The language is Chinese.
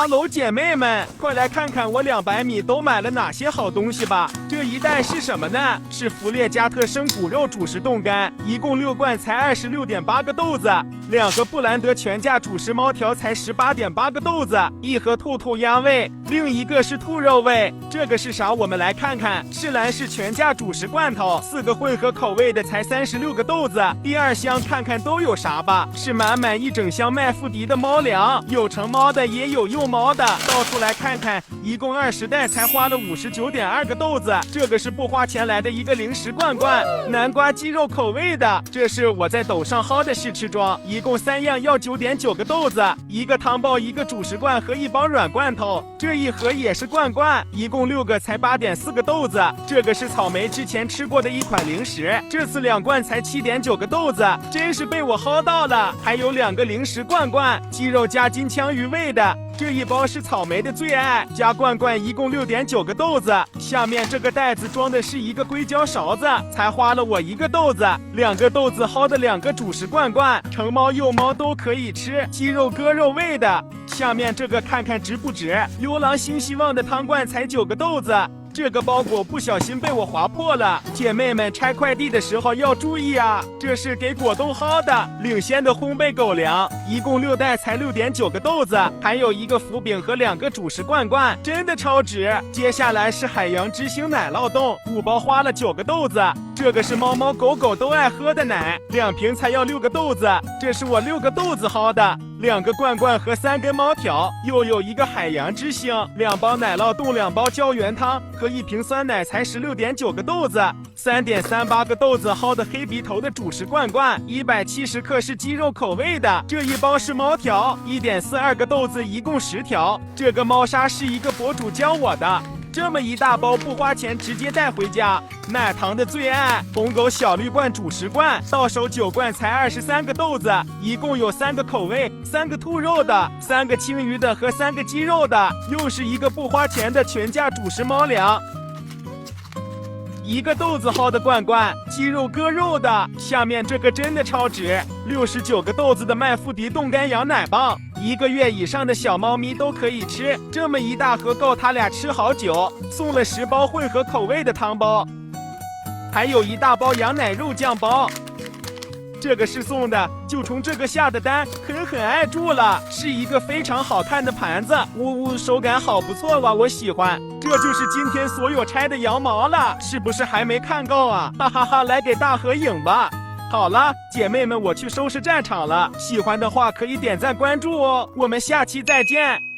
哈喽，姐妹们，快来看看我200米都买了哪些好东西吧！这一袋是什么呢？是弗列加特生骨肉主食冻干，一共6罐才26.8个豆子，2个布兰德全价主食猫条才18.8个豆子，1盒兔兔鸭味，另一个是兔肉味。这个是啥？我们来看看，是兰氏全价主食罐头，4个混合口味的才36个豆子。第2箱看看都有啥吧？是满满一整箱麦麸迪的猫粮，有成猫的也有幼猫的，到处来看看，一共20袋才花了59.2个豆子。这个是不花钱来的一个零食罐罐，南瓜鸡肉口味的，这是我在抖上薅的试吃装，一共3样要9.9个豆子，1个汤包，1个主食罐和1包软罐头。这一盒也是罐罐，一共6个才8.4个豆子。这个是草莓之前吃过的一款零食，这次2罐才7.9个豆子，真是被我薅到了。还有2个零食罐罐，鸡肉加金枪鱼味的。这一包是草莓的最爱，加罐罐一共6.9个豆子。下面这个袋子装的是一个硅胶勺子，才花了我1个豆子，2个豆子薅的2个主食罐罐，成猫幼猫都可以吃，鸡肉鸽肉味的。下面这个看看值不值？牛郎新希望的汤罐才9个豆子。这个包裹不小心被我划破了，姐妹们拆快递的时候要注意啊！这是给果冻薅的领先的烘焙狗粮，一共6袋才6.9个豆子，还有1个福饼和2个主食罐罐，真的超值。接下来是海洋之星奶酪冻，5包花了9个豆子，这个是猫猫狗狗都爱喝的奶，2瓶才要6个豆子，这是我6个豆子薅的。2个罐罐和3根猫条，又有1个海洋之星，2包奶酪冻，2包胶原汤和1瓶酸奶才16.9个豆子，3.38个豆子薅的黑鼻头的主食罐罐，170克是鸡肉口味的，这一包是猫条，1.42个豆子，一共10条。这个猫砂是一个博主教我的。这么一大包不花钱直接带回家，奶糖的最爱红狗小绿罐主食罐，到手9罐才23个豆子，一共有3个口味，3个兔肉的，3个青鱼的和3个鸡肉的，又是一个不花钱的全价主食猫粮。1个豆子薅的罐罐，鸡肉鸽肉的，下面这个真的超值，69个豆子的麦麸迪冻干羊奶棒，1个月以上的小猫咪都可以吃，这么一大盒够它俩吃好久。送了10包混合口味的汤包，还有1大包羊奶肉酱包。这个是送的，就从这个下的单，狠狠爱住了，是一个非常好看的盘子，手感好不错哇，我喜欢。这就是今天所有拆的羊毛了，是不是还没看够啊？哈哈哈，来给大合影吧。好了，姐妹们，我去收拾战场了，喜欢的话可以点赞关注哦，我们下期再见。